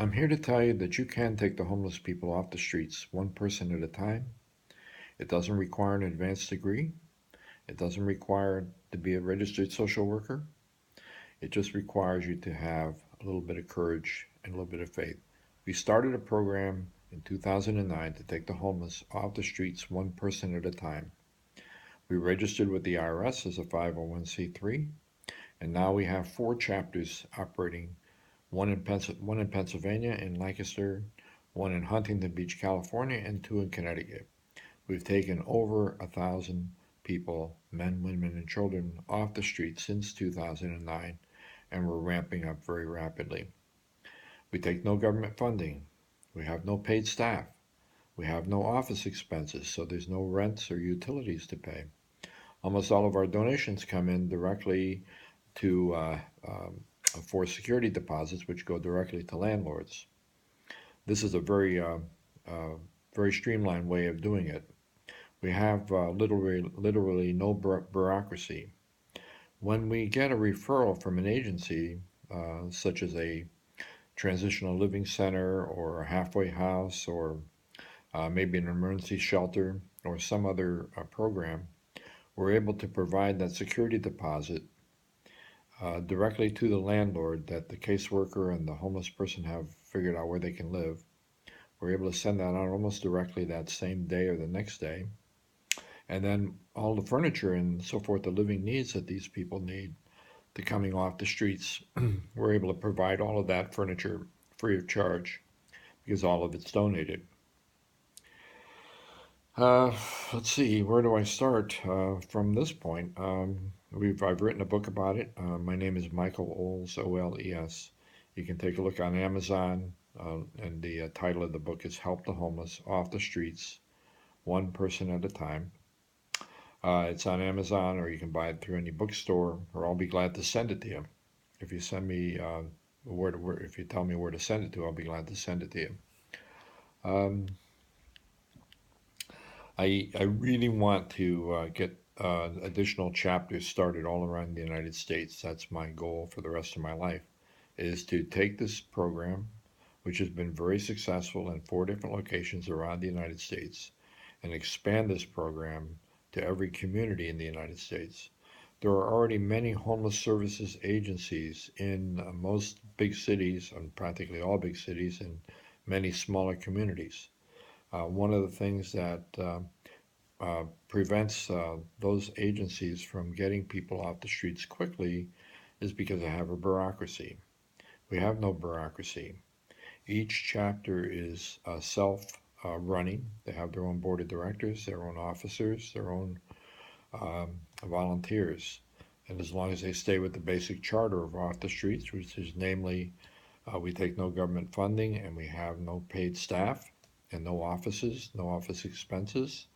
I'm here to tell you that you can take the homeless people off the streets, one person at a time. It doesn't require an advanced degree. It doesn't require to be a registered social worker. It just requires you to have a little bit of courage and a little bit of faith. We started a program in 2009 to take the homeless off the streets, one person at a time. We registered with the IRS as a 501c3, and now we have four chapters operating, one in Pennsylvania, in Lancaster, one in Huntington Beach, California, and two in Connecticut. We've taken over 1,000 people, men, women, and children, off the streets since 2009, and we're ramping up very rapidly. We take no government funding. We have no paid staff. We have no office expenses, so there's no rents or utilities to pay. Almost all of our donations come in directly to for security deposits, which go directly to landlords. This is a uh, very streamlined way of doing it. We have literally no bureaucracy. When we get a referral from an agency, such as a transitional living center or a halfway house or maybe an emergency shelter or some other program, we're able to provide that security deposit directly to the landlord that the caseworker and the homeless person have figured out where they can live. We're able to send that out almost directly that same day or the next day. And then all the furniture and so forth, the living needs that these people need to coming off the streets, we're able to provide all of that furniture free of charge because all of it's donated. Uh, let's see, where do I start from this point? I've written a book about it. My name is Michael Oles, O-L-E-S. You can take a look on Amazon, and the title of the book is Help the Homeless Off the Streets, One Person at a Time. It's on Amazon, or you can buy it through any bookstore, or I'll be glad to send it to you. If you send me if you tell me where to send it to, I'll be glad to send it to you. Um, I really want to get additional chapters started all around the United States. That's my goal for the rest of my life, is to take this program, which has been very successful in four different locations around the United States, and expand this program to every community in the United States. There are already many homeless services agencies in most big cities, and practically all big cities, and many smaller communities. One of the things that prevents those agencies from getting people off the streets quickly is because they have a bureaucracy. We have no bureaucracy. Each chapter is self running. They have their own board of directors, their own officers, their own volunteers. And as long as they stay with the basic charter of Off the Streets, which is namely we take no government funding and we have no paid staff and no offices, no office expenses,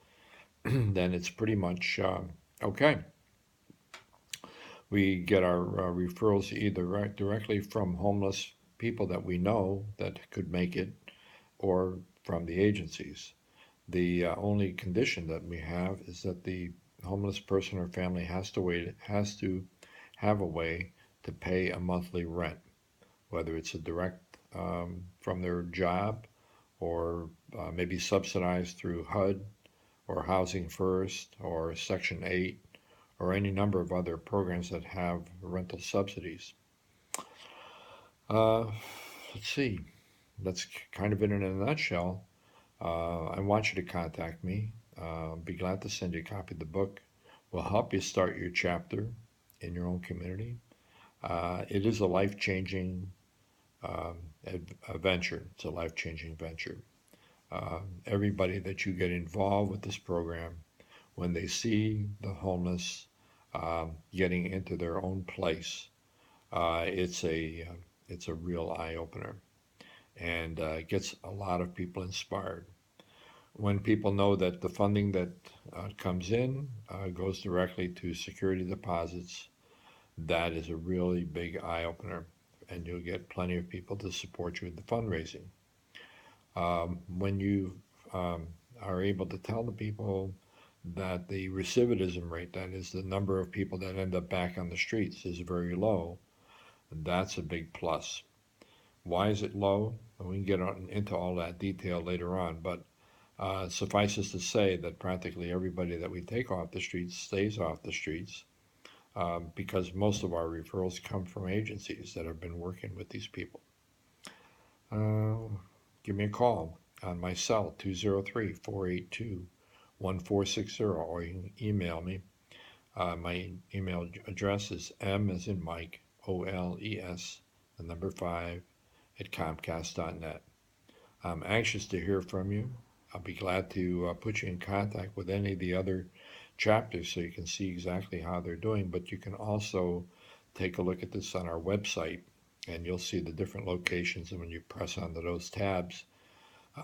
then it's pretty much okay. We get our referrals either directly from homeless people that we know that could make it or from the agencies. The only condition that we have is that the homeless person or family has to have a way to pay a monthly rent, whether it's a direct from their job or maybe subsidized through HUD or Housing First or Section 8 or any number of other programs that have rental subsidies. Uh, let's see. That's kind of it in a nutshell. I want you to contact me. Be glad to send you a copy of the book. We'll help you start your chapter in your own community. It is a life changing um, venture. It's a life changing venture. Everybody that you get involved with this program, when they see the homeless getting into their own place, it's a real eye opener and gets a lot of people inspired. When people know that the funding that comes in goes directly to security deposits, that is a really big eye opener, and you'll get plenty of people to support you with the fundraising. When you are able to tell the people that the recidivism rate, that is the number of people that end up back on the streets, is very low, that's a big plus. Why is it low? And we can get into all that detail later on, but suffices to say that practically everybody that we take off the streets stays off the streets, because most of our referrals come from agencies that have been working with these people. Uh, Give me a call on my cell, 203-482-1460, or you can email me. My email address is m as in Mike, OLES, the number 5, at Comcast.net. I'm anxious to hear from you. I'll be glad to put you in contact with any of the other chapters so you can see exactly how they're doing. But you can also take a look at this on our website, and you'll see the different locations. And when you press onto those tabs,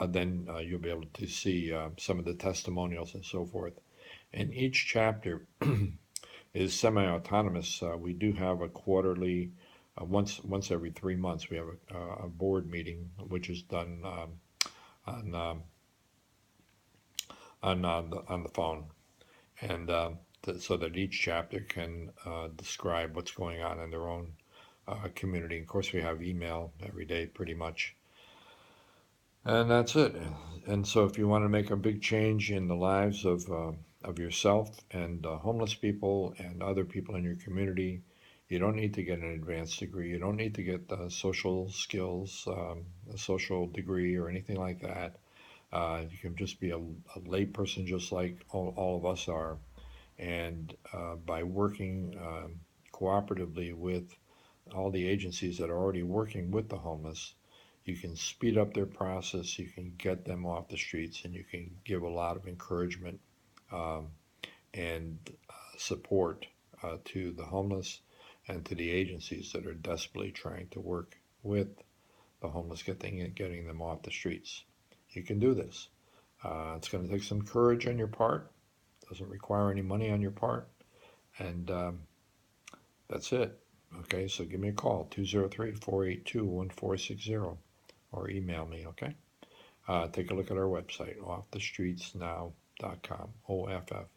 then you'll be able to see some of the testimonials and so forth. And each chapter is semi-autonomous. We do have a quarterly, once every 3 months, we have a board meeting, which is done on on the phone, and so that each chapter can describe what's going on in their own community. Of course, we have email every day, pretty much, and that's it. And so, if you want to make a big change in the lives of yourself and homeless people and other people in your community, you don't need to get an advanced degree. You don't need to get social skills, a social degree, or anything like that. You can just be a lay person, just like all of us are. And by working cooperatively with all the agencies that are already working with the homeless, you can speed up their process, you can get them off the streets, and you can give a lot of encouragement um, and support to the homeless and to the agencies that are desperately trying to work with the homeless, getting them off the streets. You can do this. It's going to take some courage on your part. Doesn't require any money on your part, and that's it. Okay, so give me a call, 203-482-1460, or email me, okay? Take a look at our website, offthestreetsnow.com, OFF,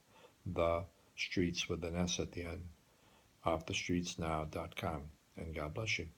the streets with an S at the end, offthestreetsnow.com, and God bless you.